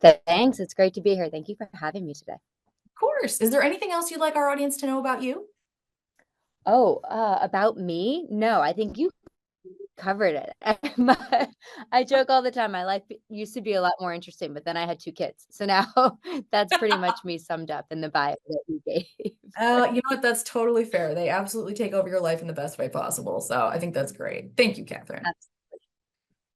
Thanks. It's great to be here. Thank you for having me today. Of course. Is there anything else you'd like our audience to know about you? Oh, about me? No, I think you covered it. I joke all the time. My life used to be a lot more interesting, but then I had two kids. So now that's pretty much me summed up in the bio that you gave. You know what? That's totally fair. They absolutely take over your life in the best way possible. So I think that's great. Thank you, Kathryn.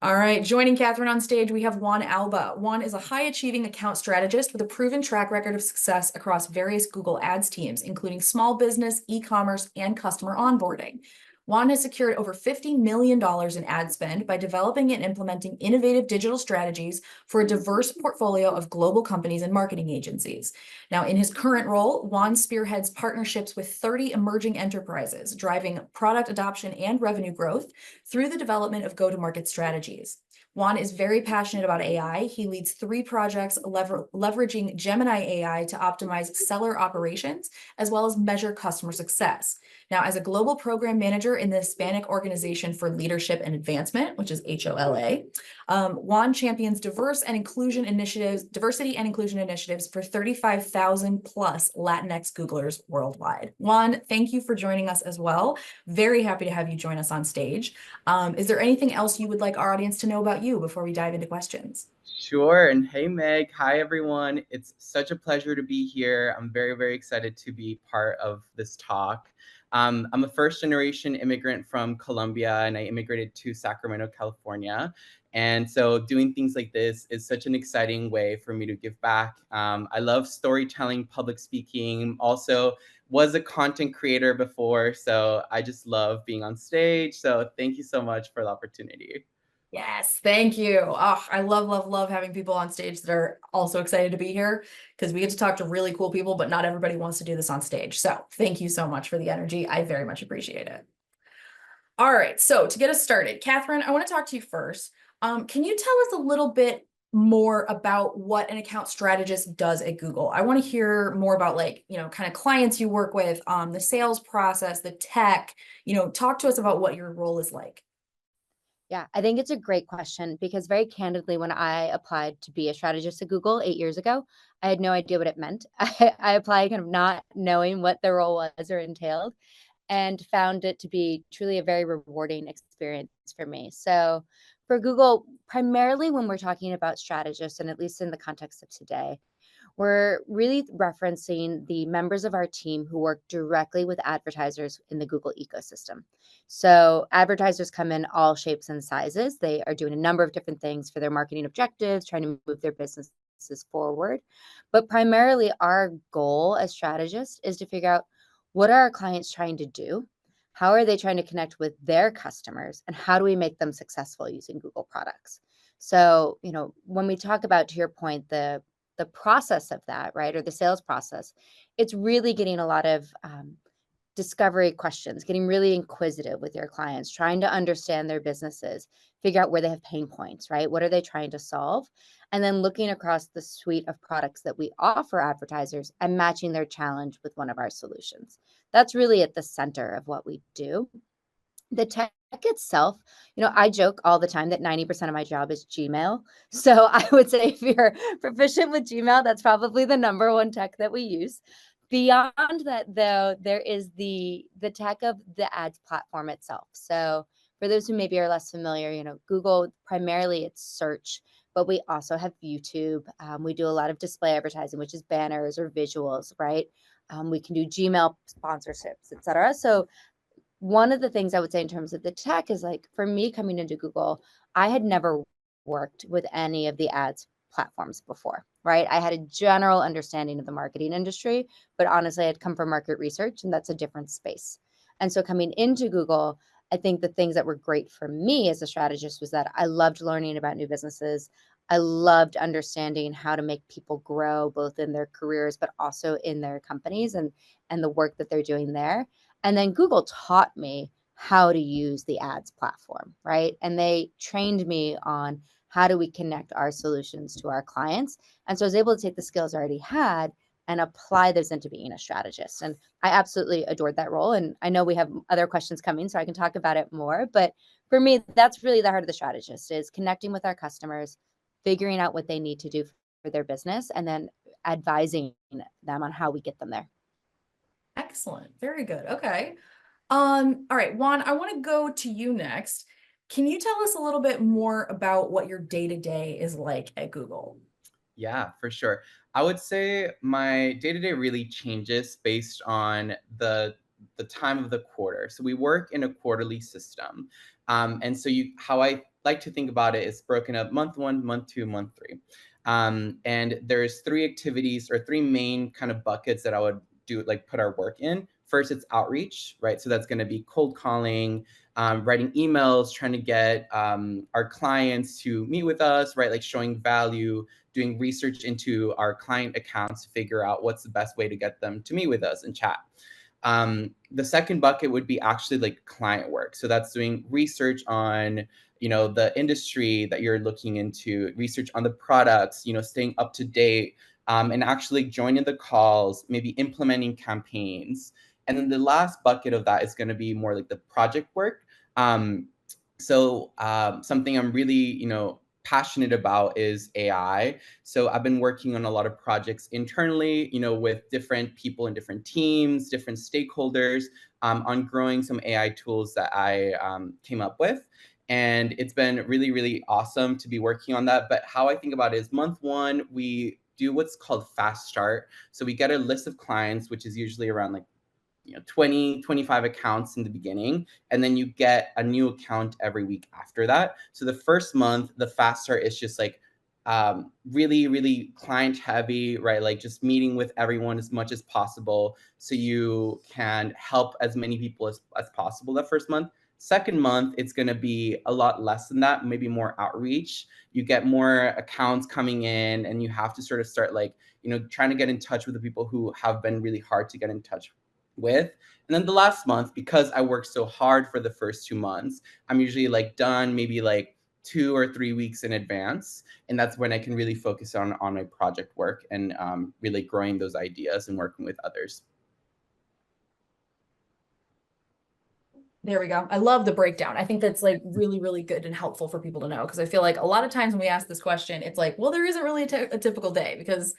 All right, joining Kathryn on stage, we have Juan Alba. Juan is a high-achieving account strategist with a proven track record of success across various Google Ads teams, including small business, e-commerce, and customer onboarding. Juan has secured over $50 million in ad spend by developing and implementing innovative digital strategies for a diverse portfolio of global companies and marketing agencies. Now, in his current role, Juan spearheads partnerships with 30 emerging enterprises, driving product adoption and revenue growth through the development of go-to-market strategies. Juan is very passionate about AI. He leads 3 projects leveraging Gemini AI to optimize seller operations, as well as measure customer success. Now, as a global program manager in the Hispanic Organization for Leadership and Advancement, which is HOLA, Juan champions diversity and inclusion initiatives for 35,000 plus Latinx Googlers worldwide. Juan, thank you for joining us as well. Very happy to have you join us on stage. Is there anything else you would like our audience to know about you before we dive into questions? Sure. And hey, Meg. Hi, everyone. It's such a pleasure to be here. I'm very, very excited to be part of this talk. I'm a first-generation immigrant from Colombia, and I immigrated to Sacramento, California. And so doing things like this is such an exciting way for me to give back. I love storytelling, public speaking, also was a content creator before, so I just love being on stage. So thank you so much for the opportunity. Yes, thank you. Oh, I love having people on stage that are also excited to be here because we get to talk to really cool people, but not everybody wants to do this on stage. So thank you so much for the energy. I very much appreciate it. All right, so to get us started, Kathryn, I want to talk to you first. Can you tell us a little bit more about what an account strategist does at Google? I want to hear more about kind of clients you work with, the sales process, the tech, talk to us about what your role is like. Yeah, I think it's a great question because very candidly, when I applied to be a strategist at Google 8 years ago, I had no idea what it meant. I applied kind of not knowing what the role was or entailed, and found it to be truly a very rewarding experience for me. So for Google, primarily when we're talking about strategists, and at least in the context of today, we're really referencing the members of our team who work directly with advertisers in the Google ecosystem. So advertisers come in all shapes and sizes. They are doing a number of different things for their marketing objectives, trying to move their businesses forward. But primarily our goal as strategists is to figure out, what are our clients trying to do? How are they trying to connect with their customers? And how do we make them successful using Google products? So, when we talk about, to your point, the process of that, right, or the sales process, it's really getting a lot of discovery questions, getting really inquisitive with your clients, trying to understand their businesses, figure out where they have pain points, right? What are they trying to solve? And then looking across the suite of products that we offer advertisers and matching their challenge with one of our solutions. That's really at the center of what we do. The tech itself, I joke all the time that 90% of my job is Gmail. So I would say if you're proficient with Gmail, that's probably the number one tech that we use. Beyond that, though, there is the tech of the ads platform itself. So for those who maybe are less familiar, Google, primarily it's search, but we also have YouTube. We do a lot of display advertising, which is banners or visuals, right? We can do Gmail sponsorships, et cetera. So one of the things I would say in terms of the tech is, like, for me coming into Google, I had never worked with any of the ads platforms before, right? I had a general understanding of the marketing industry, but honestly, I had come from market research, and that's a different space. And so coming into Google, I think the things that were great for me as a strategist was that I loved learning about new businesses. I loved understanding how to make people grow both in their careers, but also in their companies and the work that they're doing there. And then Google taught me how to use the ads platform, right? And they trained me on how do we connect our solutions to our clients. And so I was able to take the skills I already had and apply those into being a strategist. And I absolutely adored that role. And I know we have other questions coming, so I can talk about it more. But for me, that's really the heart of the strategist, is connecting with our customers, figuring out what they need to do their business and then advising them on how we get them there. Excellent. Very good. Okay. All right, Juan, I want to go to you next. Can you tell us a little bit more about what your day-to-day is like at Google? Yeah, for sure. I would say my day-to-day really changes based on the time of the quarter. So we work in a quarterly system. And so how I like to think about it is broken up month one, month two, month three. And there's three activities or three main kind of buckets that I would do, like put our work in. First, it's outreach, right? So that's going to be cold calling, writing emails, trying to get our clients to meet with us, right? Like showing value, doing research into our client accounts to figure out what's the best way to get them to meet with us and chat. The second bucket would be actually like client work. So that's doing research on, the industry that you're looking into, research on the products, staying up to date, and actually joining the calls, maybe implementing campaigns. And then the last bucket of that is going to be more like the project work. Something I'm really, passionate about is AI. So I've been working on a lot of projects internally, with different people in different teams, different stakeholders, on growing some AI tools that I came up with. And it's been really, really awesome to be working on that. But how I think about it is month one, we do what's called fast start. So we get a list of clients, which is usually around like 20, 25 accounts in the beginning, and then you get a new account every week after that. So the first month, the fast start is just like really, really client heavy, right? Like just meeting with everyone as much as possible so you can help as many people as possible that first month. Second month, it's going to be a lot less than that, maybe more outreach. You get more accounts coming in and you have to sort of start like, trying to get in touch with the people who have been really hard to get in touch with. And then the last month, because I worked so hard for the first 2 months, I'm usually like done maybe like 2 or 3 weeks in advance. And that's when I can really focus on my project work and really growing those ideas and working with others. There we go. I love the breakdown. I think that's like really, really good and helpful for people to know, because I feel like a lot of times when we ask this question, it's like, well, there isn't really a typical day, because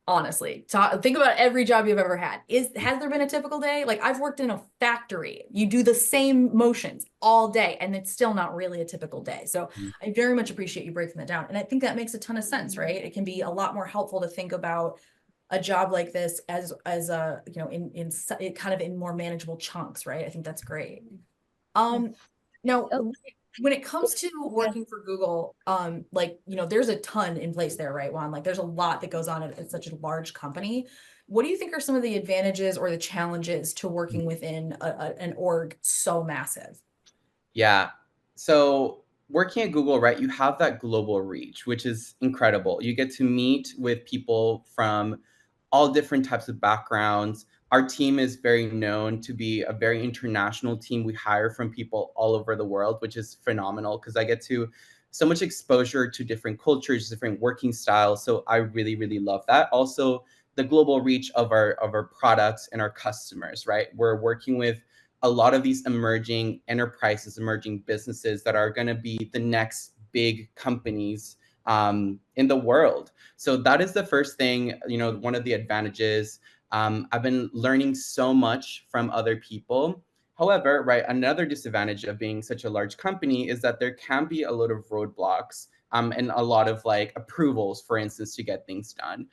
honestly, think about every job you've ever had. Has there been a typical day? Like I've worked in a factory. You do the same motions all day and it's still not really a typical day. So I very much appreciate you breaking that down. And I think that makes a ton of sense, right? It can be a lot more helpful to think about a job like this as a, in kind of in more manageable chunks, right? I think that's great. Now, when it comes to working for Google, there's a ton in place there, right, Juan? Like there's a lot that goes on at such a large company. What do you think are some of the advantages or the challenges to working within an org so massive? Yeah. So working at Google, right, you have that global reach, which is incredible. You get to meet with people from all different types of backgrounds. Our team is very known to be a very international team. We hire from people all over the world, which is phenomenal because I get so much exposure to different cultures, different working styles. So I really, really love that. Also, the global reach of our products and our customers, right? We're working with a lot of these emerging enterprises, emerging businesses that are going to be the next big companies in the world. So that is the first thing, one of the advantages. I've been learning so much from other people. However, right, another disadvantage of being such a large company is that there can be a lot of roadblocks and a lot of like approvals, for instance, to get things done.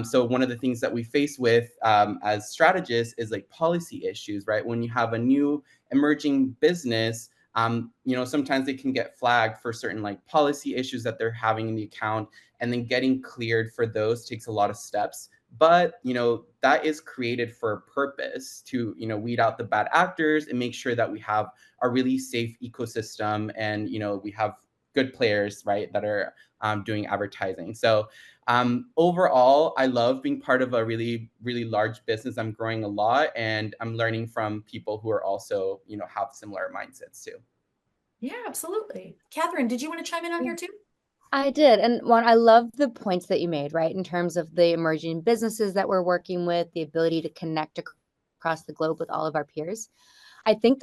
So one of the things that we face with as strategists is like policy issues, right? When you have a new emerging business, sometimes they can get flagged for certain like policy issues that they're having in the account, and then getting cleared for those takes a lot of steps. But, that is created for a purpose to, weed out the bad actors and make sure that we have a really safe ecosystem and, we have good players, right, that are doing advertising. So overall, I love being part of a really, really large business. I'm growing a lot and I'm learning from people who are also, have similar mindsets too. Yeah, absolutely. Kathryn, did you want to chime in on here too? I did. And Juan, I love the points that you made, right? In terms of the emerging businesses that we're working with, the ability to connect across the globe with all of our peers. I think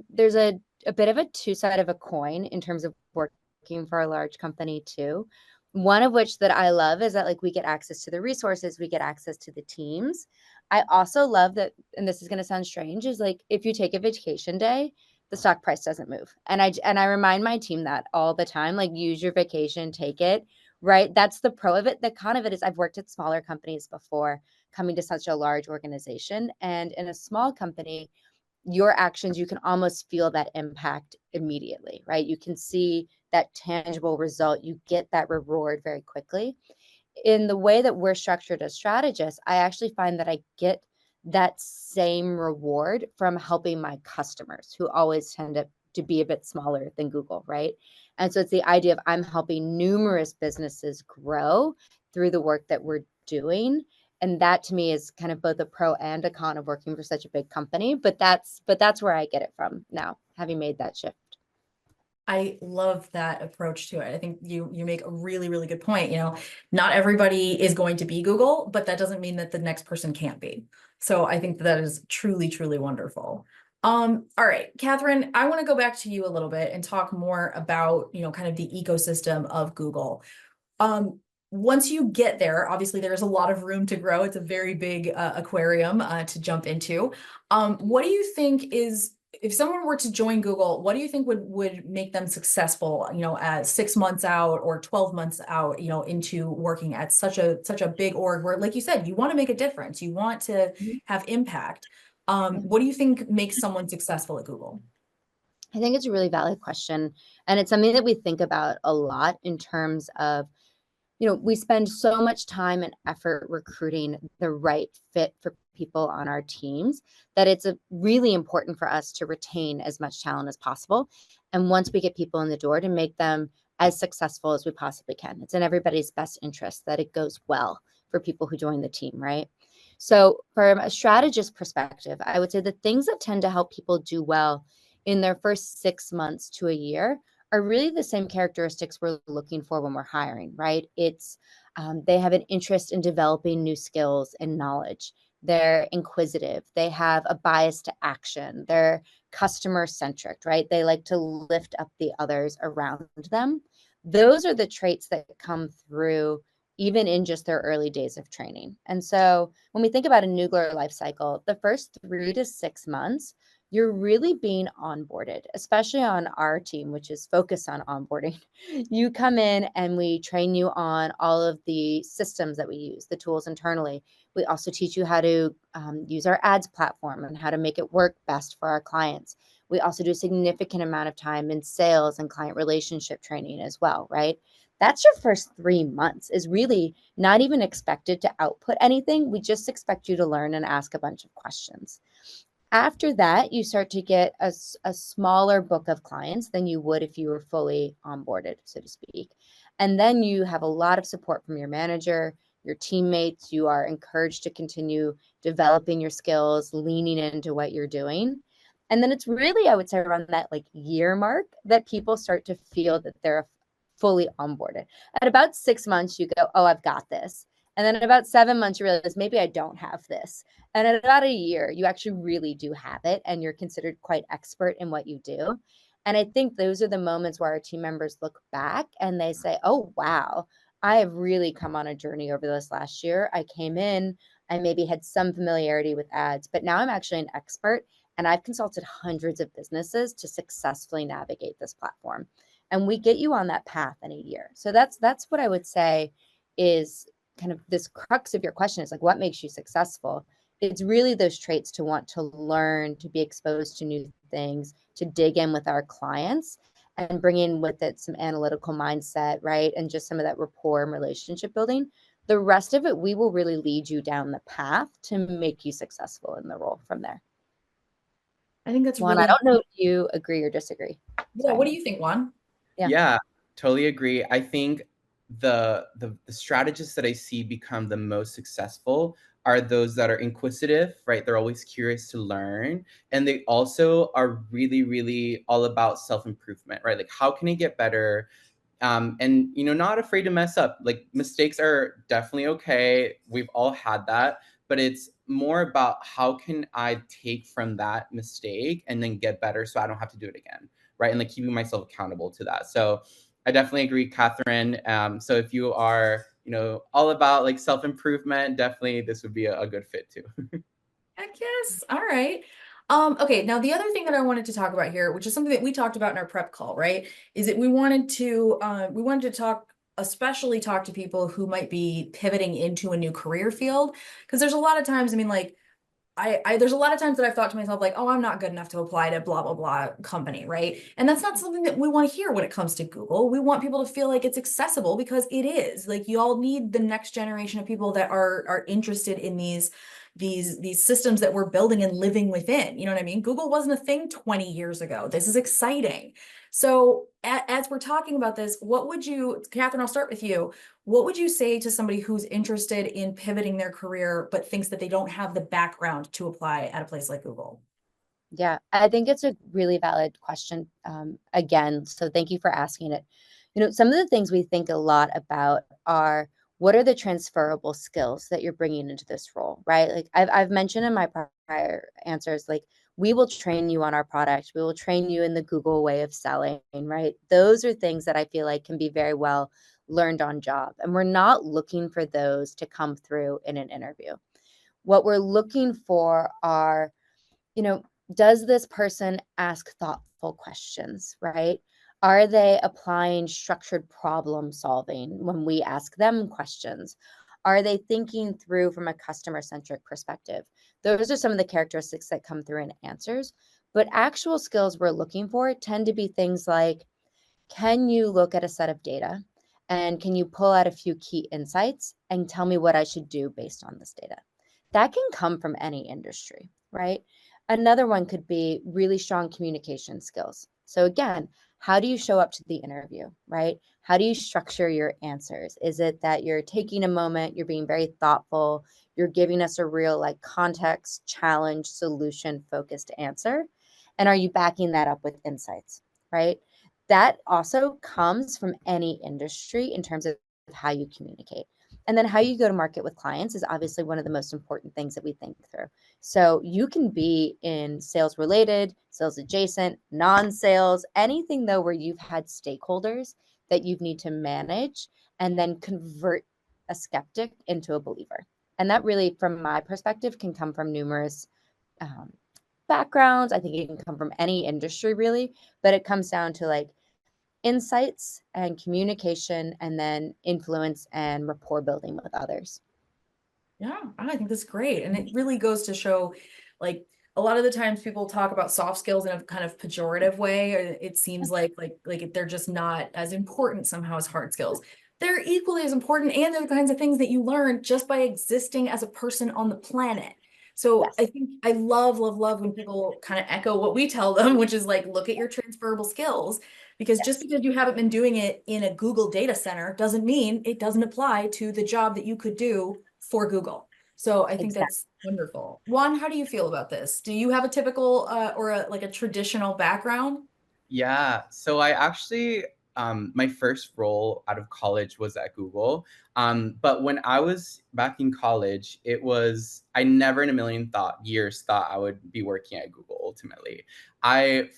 there's a bit of a two-sided of a coin in terms of working for a large company too. One of which that I love is that like we get access to the resources, we get access to the teams. I also love that, and this is going to sound strange, is like if you take a vacation day, the stock price doesn't move. And I remind my team that all the time, like use your vacation, take it, right? That's the pro of it. The con of it is I've worked at smaller companies before coming to such a large organization. And in a small company, your actions, you can almost feel that impact immediately, right? You can see that tangible result. You get that reward very quickly. In the way that we're structured as strategists, I actually find that I get that same reward from helping my customers, who always tend to be a bit smaller than Google, right? And so it's the idea of I'm helping numerous businesses grow through the work that we're doing. And that to me is kind of both a pro and a con of working for such a big company. But that's where I get it from now, having made that shift. I love that approach to it. I think you make a really, really good point. You know, not everybody is going to be Google, but that doesn't mean that the next person can't be. So I think that is truly, truly wonderful. All right, Kathryn, I want to go back to you a little bit and talk more about, you know, kind of the ecosystem of Google. Once you get there, obviously there's a lot of room to grow. It's a very big aquarium to jump into. What do you think is, if someone were to join Google, what do you think would make them successful, you know, at 6 months out or 12 months out, you know, into working at such a big org where, like you said, you want to make a difference, you want to have impact. What do you think makes someone successful at Google? I think it's a really valid question. And it's something that we think about a lot in terms of, you know, we spend so much time and effort recruiting the right fit for people on our teams that it's really important for us to retain as much talent as possible. And once we get people in the door, to make them as successful as we possibly can. It's in everybody's best interest that it goes well for people who join the team, right? So from a strategist perspective, I would say the things that tend to help people do well in their first 6 months to a year are really the same characteristics we're looking for when we're hiring, right? It's they have an interest in developing new skills and knowledge. They're inquisitive. They have a bias to action. They're customer centric, right? They like to lift up the others around them. Those are the traits that come through even in just their early days of training. And so when we think about a Noogler life cycle, the first 3 to 6 months, you're really being onboarded, especially on our team, which is focused on onboarding. You come in and we train you on all of the systems that we use, the tools internally. We also teach you how to use our ads platform and how to make it work best for our clients. We also do a significant amount of time in sales and client relationship training as well, right? That's your first 3 months, is really not even expected to output anything. We just expect you to learn and ask a bunch of questions. After that, you start to get a smaller book of clients than you would if you were fully onboarded, so to speak. And then you have a lot of support from your manager, your teammates. You are encouraged to continue developing your skills, leaning into what you're doing. And then it's really, I would say, around that like year mark that people start to feel that they're fully onboarded. At about 6 months, you go, oh, I've got this. And then at about 7 months, you realize maybe I don't have this. And at about a year, you actually really do have it, and you're considered quite expert in what you do. And I think those are the moments where our team members look back and they say, oh, wow, I have really come on a journey over this last year. I came in, I maybe had some familiarity with ads, but now I'm actually an expert, and I've consulted hundreds of businesses to successfully navigate this platform. And we get you on that path in a year. So that's what I would say is kind of this crux of your question, is like, what makes you successful? It's really those traits to want to learn, to be exposed to new things, to dig in with our clients and bring in with it some analytical mindset, right? And just some of that rapport and relationship building. The rest of it, we will really lead you down the path to make you successful in the role from there. I think that's Juan, really, I don't know if you agree or disagree. yeah. What do you think, Juan? Yeah, totally agree. I think the strategists that I see become the most successful are those that are inquisitive, right? They're always curious to learn. And they also are really, really all about self-improvement, right? Like, how can I get better? And, you know, not afraid to mess up. Like, mistakes are definitely okay. We've all had that. But it's more about how can I take from that mistake and then get better so I don't have to do it again, right? And like keeping myself accountable to that. So I definitely agree, Kathryn. So if you are, all about like self-improvement, definitely this would be a good fit too. Heck yes. All right. Okay, now the other thing that I wanted to talk about here, which is something that we talked about in our prep call, right? Is that we wanted to especially talk to people who might be pivoting into a new career field. Because there's a lot of times, I mean, like there's a lot of times that I've thought to myself, like, oh, I'm not good enough to apply to blah, blah, blah company, right? And that's not something that we want to hear when it comes to Google. We want people to feel like it's accessible because it is. Like, you all need the next generation of people that are interested in these systems that we're building and living within. You know what I mean? Google wasn't a thing 20 years ago. This is exciting. So as we're talking about this, Kathryn, I'll start with you. What would you say to somebody who's interested in pivoting their career, but thinks that they don't have the background to apply at a place like Google? Yeah, I think it's a really valid question. Again, so thank you for asking it. Some of the things we think a lot about are, what are the transferable skills that you're bringing into this role, right? Like I've mentioned in my prior answers, like, we will train you on our product. We will train you in the Google way of selling, right? Those are things that I feel like can be very well learned on job. And we're not looking for those to come through in an interview. What we're looking for are, does this person ask thoughtful questions, right? Are they applying structured problem solving when we ask them questions? Are they thinking through from a customer-centric perspective? Those are some of the characteristics that come through in answers. But actual skills we're looking for tend to be things like, can you look at a set of data and can you pull out a few key insights and tell me what I should do based on this data? That can come from any industry, right? Another one could be really strong communication skills. So again, how do you show up to the interview, right? How do you structure your answers? Is it that you're taking a moment, you're being very thoughtful, you're giving us a real like context, challenge, solution focused answer? And are you backing that up with insights, right? That also comes from any industry in terms of how you communicate. And then how you go to market with clients is obviously one of the most important things that we think through. So you can be in sales related, sales adjacent, non-sales, anything though where you've had stakeholders that you need to manage and then convert a skeptic into a believer. And that really, from my perspective, can come from numerous backgrounds. I think it can come from any industry really, but it comes down to like insights and communication and then influence and rapport building with others. Yeah, I think that's great. And it really goes to show, like, a lot of the times people talk about soft skills in a kind of pejorative way. Or it seems like they're just not as important somehow as hard skills. They're equally as important, and they're the kinds of things that you learn just by existing as a person on the planet. So Yes. I think I love, love, love when people kind of echo what we tell them, which is like, look at your transferable skills, because Yes. just because you haven't been doing it in a Google data center doesn't mean it doesn't apply to the job that you could do for Google. So I think Exactly. that's wonderful. Juan, how do you feel about this? Do you have a typical or a traditional background? Yeah, so I actually, my first role out of college was at Google. But when I was back in college, I never in a million years thought I would be working at Google ultimately. I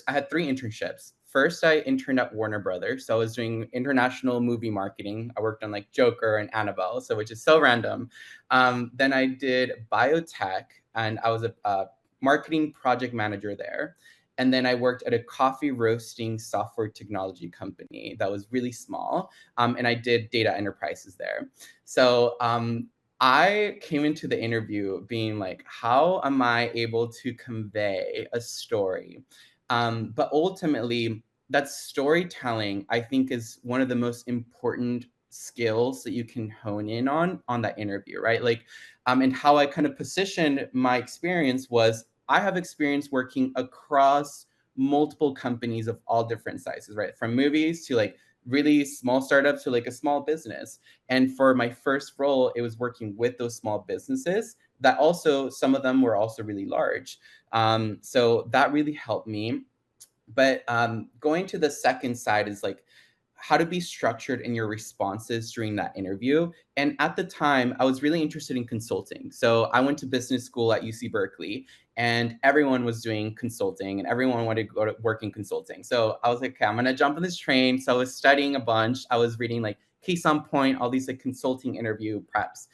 had 3 internships. First, I interned at Warner Brothers. So I was doing international movie marketing. I worked on like Joker and Annabelle, which is so random. Then I did biotech and I was a marketing project manager there. And then I worked at a coffee roasting software technology company that was really small. And I did data enterprises there. So I came into the interview being like, how am I able to convey a story? But ultimately, that storytelling, I think, is one of the most important skills that you can hone in on that interview, right? Like, and how I kind of positioned my experience was, I have experience working across multiple companies of all different sizes, right? From movies to like really small startups to like a small business. And for my first role, it was working with those small businesses that also, some of them were also really large. So that really helped me. But going to the second side is like, how to be structured in your responses during that interview. And at the time, I was really interested in consulting. So I went to business school at UC Berkeley, and everyone was doing consulting and everyone wanted to go to work in consulting. So I was like, okay, I'm going to jump on this train. So I was studying a bunch. I was reading like Case on Point, all these like consulting interview preps.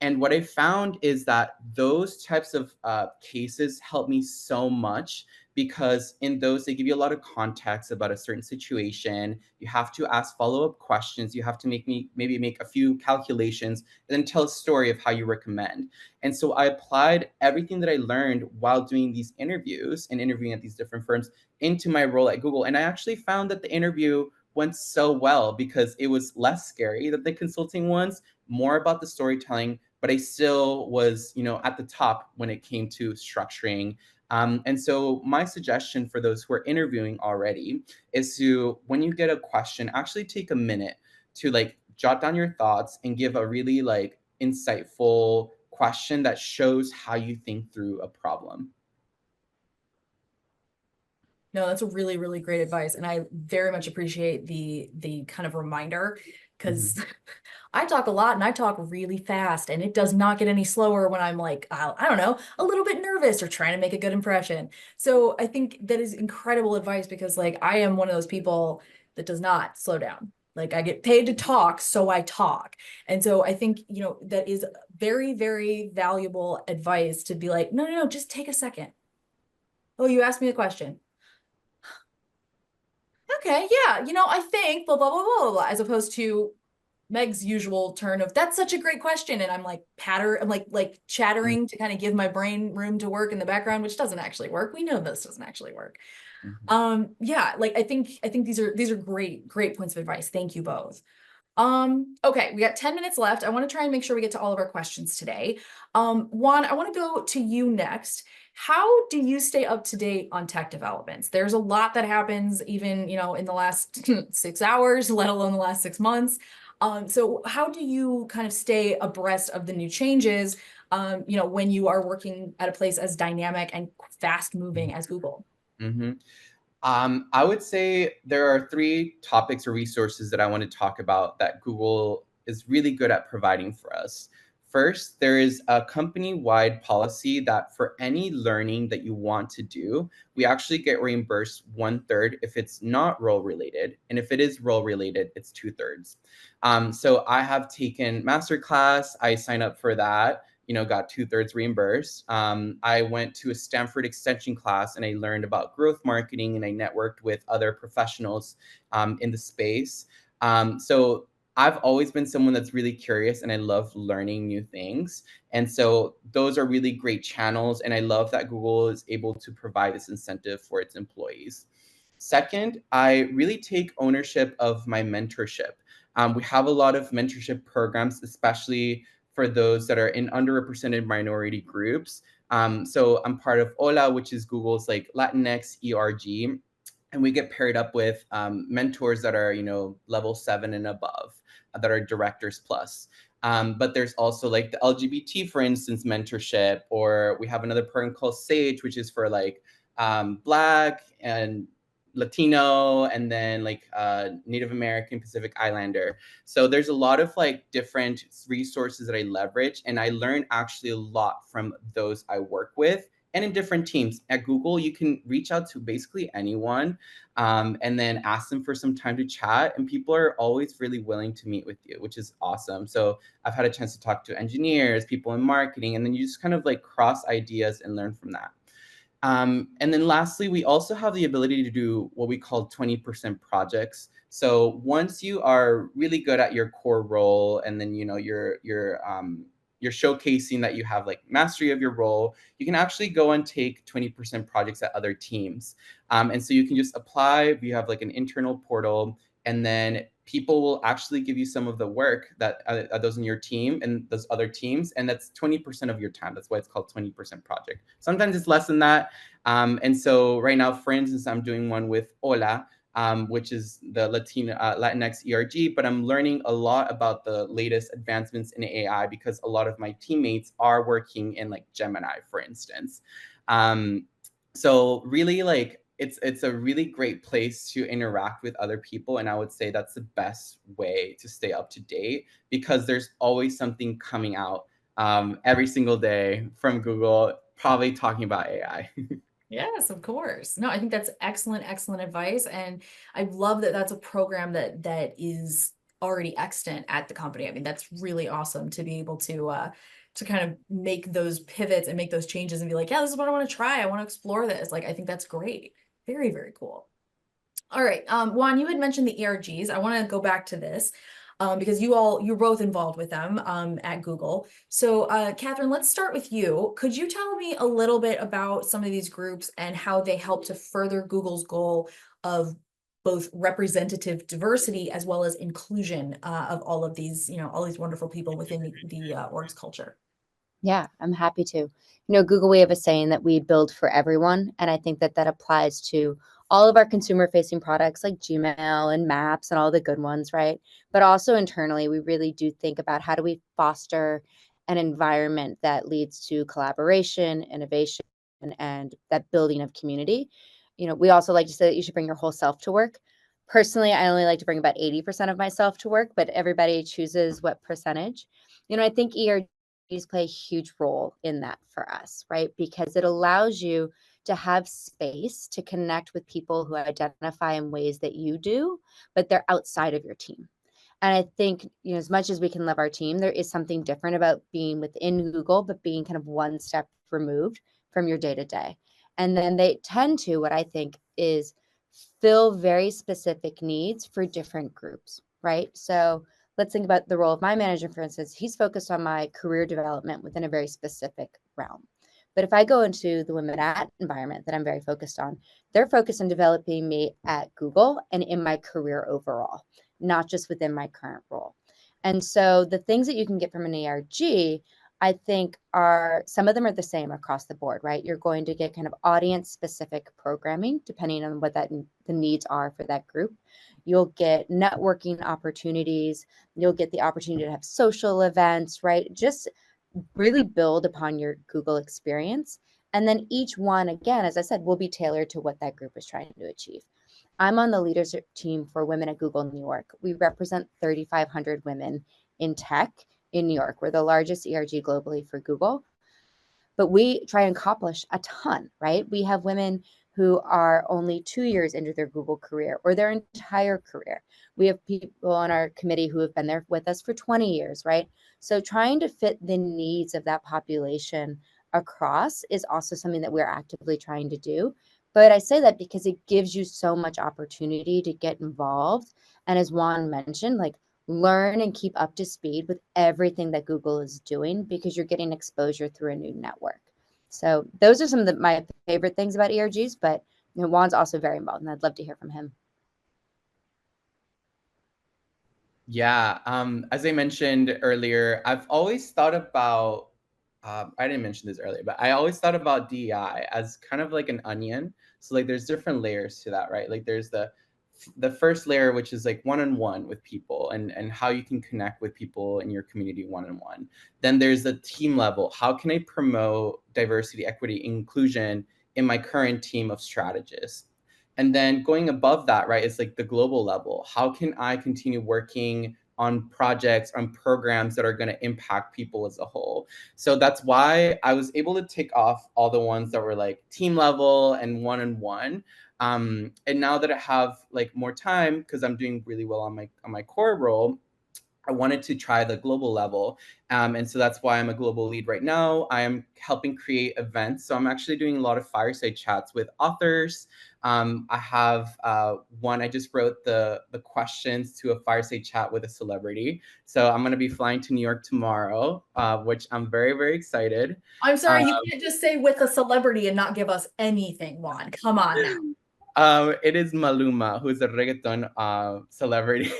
And what I found is that those types of cases helped me so much, because in those, they give you a lot of context about a certain situation. You have to ask follow-up questions. You have to maybe make a few calculations and then tell a story of how you recommend. And so I applied everything that I learned while doing these interviews and interviewing at these different firms into my role at Google. And I actually found that the interview went so well because it was less scary than the consulting ones, more about the storytelling, but I still was, at the top when it came to structuring. And so my suggestion for those who are interviewing already is to, when you get a question, actually take a minute to like jot down your thoughts and give a really like insightful question that shows how you think through a problem. No, that's a really, really great advice. And I very much appreciate the kind of reminder, because I talk a lot and I talk really fast, and it does not get any slower when I'm like, I don't know, a little bit nervous or trying to make a good impression. So I think that is incredible advice, because like I am one of those people that does not slow down. Like I get paid to talk, so I talk. And so I think, that is very, very valuable advice, to be like, no, just take a second. Oh, you asked me a question. Okay, yeah, I think blah, blah, blah, blah, blah, as opposed to Meg's usual turn of, that's such a great question. And I'm like I'm like chattering to kind of give my brain room to work in the background, which doesn't actually work. We know this doesn't actually work. Yeah, like I think these are great points of advice. Thank you both. Okay, we got 10 minutes left. I want to try and make sure we get to all of our questions today. Juan, I want to go to you next. How do you stay up to date on tech developments? There's a lot that happens even, in the last 6 hours, let alone the last 6 months. So how do you kind of stay abreast of the new changes, when you are working at a place as dynamic and fast moving as Google? I would say there are 3 topics or resources that I want to talk about that Google is really good at providing for us. First, there is a company-wide policy that for any learning that you want to do, we actually get reimbursed 1/3 if it's not role-related. And if it is role-related, it's 2/3. So I have taken masterclass, I signed up for that, got 2/3 reimbursed. I went to a Stanford extension class and I learned about growth marketing, and I networked with other professionals in the space. So I've always been someone that's really curious and I love learning new things. And so those are really great channels. And I love that Google is able to provide this incentive for its employees. Second, I really take ownership of my mentorship. We have a lot of mentorship programs, especially for those that are in underrepresented minority groups. So I'm part of Hola, which is Google's like Latinx ERG. And we get paired up with mentors that are, level 7 and above, that are directors plus. But there's also like the LGBT, for instance, mentorship, or we have another program called Sage, which is for like Black and Latino, and then like Native American, Pacific Islander. So there's a lot of like different resources that I leverage, and I learn actually a lot from those I work with. And in different teams at Google, you can reach out to basically anyone and then ask them for some time to chat. And people are always really willing to meet with you, which is awesome. So I've had a chance to talk to engineers, people in marketing, and then you just kind of like cross ideas and learn from that. And then lastly, we also have the ability to do what we call 20% projects. So once you are really good at your core role, and then you're showcasing that you have like mastery of your role, you can actually go and take 20% projects at other teams. And so you can just apply. We have like an internal portal, and then people will actually give you some of the work that those in your team and those other teams. And that's 20% of your time. That's why it's called 20% project. Sometimes it's less than that. And so right now, for instance, I'm doing one with Hola, which is the Latinx ERG, but I'm learning a lot about the latest advancements in AI because a lot of my teammates are working in like Gemini, for instance. So really, like, it's a really great place to interact with other people. And I would say that's the best way to stay up to date, because there's always something coming out every single day from Google, probably talking about AI. Yes, of course. No, I think that's excellent, excellent advice. And I love that that's a program that is already extant at the company. I mean, that's really awesome to be able to kind of make those pivots and make those changes and be like, yeah, this is what I want to try. I want to explore this. Like, I think that's great. Very, very cool. All right. Juan, you had mentioned the ERGs. I want to go back to this. Because you're both involved with them at Google. So Kathryn, let's start with you. Could you tell me a little bit about some of these groups and how they help to further Google's goal of both representative diversity as well as inclusion of all of these, all these wonderful people within the org's culture? Yeah, I'm happy to. Google, we have a saying that we build for everyone. And I think that that applies to all of our consumer facing products like Gmail and Maps and all the good ones, right? But also internally, we really do think about how do we foster an environment that leads to collaboration, innovation, and that building of community. We also like to say that you should bring your whole self to work. Personally, I only like to bring about 80% of myself to work, but everybody chooses what percentage. I think ERGs play a huge role in that for us, right? Because it allows you to have space to connect with people who identify in ways that you do, but they're outside of your team. And I think, as much as we can love our team, there is something different about being within Google, but being kind of one step removed from your day to day. And then they tend to, what I think is, fill very specific needs for different groups, right? So let's think about the role of my manager, for instance. He's focused on my career development within a very specific realm. But if I go into the women at environment that I'm very focused on, they're focused on developing me at Google and in my career overall, not just within my current role. And so the things that you can get from an ERG, I think some of them are the same across the board, right? You're going to get kind of audience specific programming depending on what the needs are for that group. You'll get networking opportunities. You'll get the opportunity to have social events, right? Just really build upon your Google experience. And then each one, again, as I said, will be tailored to what that group is trying to achieve. I'm on the leadership team for Women at Google New York. We represent 3,500 women in tech in New York. We're the largest ERG globally for Google, but we try and accomplish a ton, right? We have women who are only 2 years into their Google career or their entire career. We have people on our committee who have been there with us for 20 years, right? So trying to fit the needs of that population across is also something that we're actively trying to do. But I say that because it gives you so much opportunity to get involved. And as Juan mentioned, like, learn and keep up to speed with everything that Google is doing because you're getting exposure through a new network. So those are some of my favorite things about ERGs, but Juan's also very involved and I'd love to hear from him. Yeah, as I mentioned earlier, I've always thought about, I didn't mention this earlier, but I always thought about DEI as kind of like an onion. So like there's different layers to that, right? Like there's the first layer, which is like one-on-one with people and how you can connect with people in your community one-on-one. Then there's the team level. How can I promote diversity, equity, inclusion in my current team of strategists? And then going above that, right, is like the global level. How can I continue working on projects, on programs that are going to impact people as a whole? So that's why I was able to take off all the ones that were like team level and one-on-one. And now that I have like more time, because I'm doing really well on my core role, I wanted to try the global level. And so that's why I'm a global lead right now. I am helping create events. So I'm actually doing a lot of fireside chats with authors. I have one, I just wrote the questions to a fireside chat with a celebrity. So I'm going to be flying to New York tomorrow, which I'm very, very excited. I'm sorry, you can't just say with a celebrity and not give us anything, Juan. Come on now. It is Maluma, who's a reggaeton celebrity,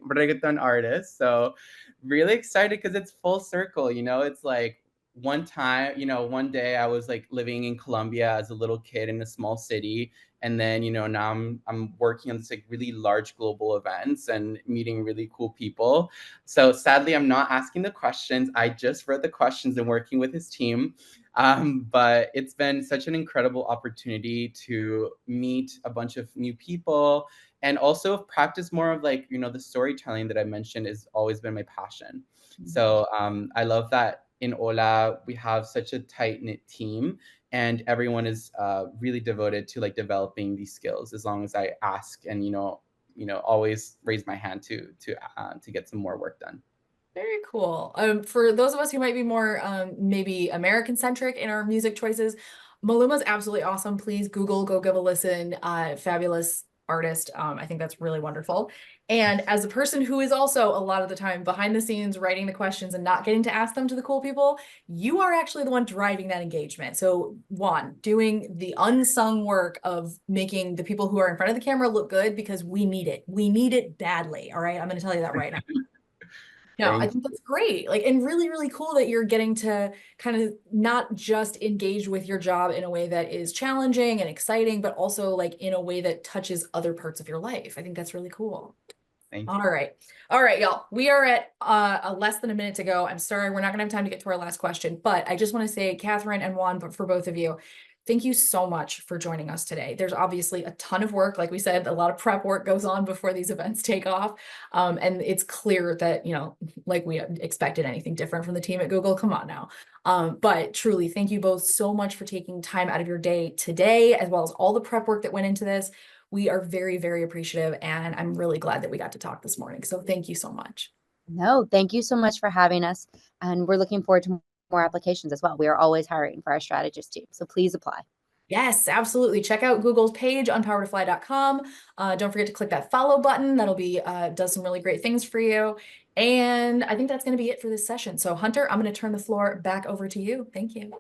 reggaeton artist. So really excited because it's full circle. It's like one time, one day I was like living in Colombia as a little kid in a small city. And then, now I'm working on this like really large global events and meeting really cool people. So sadly, I'm not asking the questions. I just wrote the questions and working with his team. But it's been such an incredible opportunity to meet a bunch of new people and also practice more of like, you know, the storytelling that I mentioned has always been my passion. So I love that in Ola, we have such a tight-knit team and everyone is really devoted to like developing these skills as long as I ask and, always raise my hand to get some more work done. Very cool. For those of us who might be more maybe American centric in our music choices, Maluma's absolutely awesome. Please Google, go give a listen. Fabulous artist. I think that's really wonderful. And as a person who is also a lot of the time behind the scenes writing the questions and not getting to ask them to the cool people, you are actually the one driving that engagement. So Juan, doing the unsung work of making the people who are in front of the camera look good because we need it. We need it badly. All right. I'm going to tell you that right now. No, I think that's great. Like, and really, really cool that you're getting to kind of not just engage with your job in a way that is challenging and exciting, but also like in a way that touches other parts of your life. I think that's really cool. Thank you. All right. All right, y'all. We are at less than a minute to go. I'm sorry, we're not gonna have time to get to our last question, but I just want to say, Kathryn and Juan, but for both of you, thank you so much for joining us today. There's obviously a ton of work. Like we said, a lot of prep work goes on before these events take off. And it's clear that, like we expected anything different from the team at Google. Come on now. But truly, thank you both so much for taking time out of your day today, as well as all the prep work that went into this. We are very, very appreciative. And I'm really glad that we got to talk this morning. So thank you so much. No, thank you so much for having us. And we're looking forward to more applications as well. We are always hiring for our strategist team. So please apply. Yes, absolutely. Check out Google's page, unpoweredtofly.com. Don't forget to click that follow button. That'll be does some really great things for you. And I think that's going to be it for this session. So Hunter, I'm going to turn the floor back over to you. Thank you.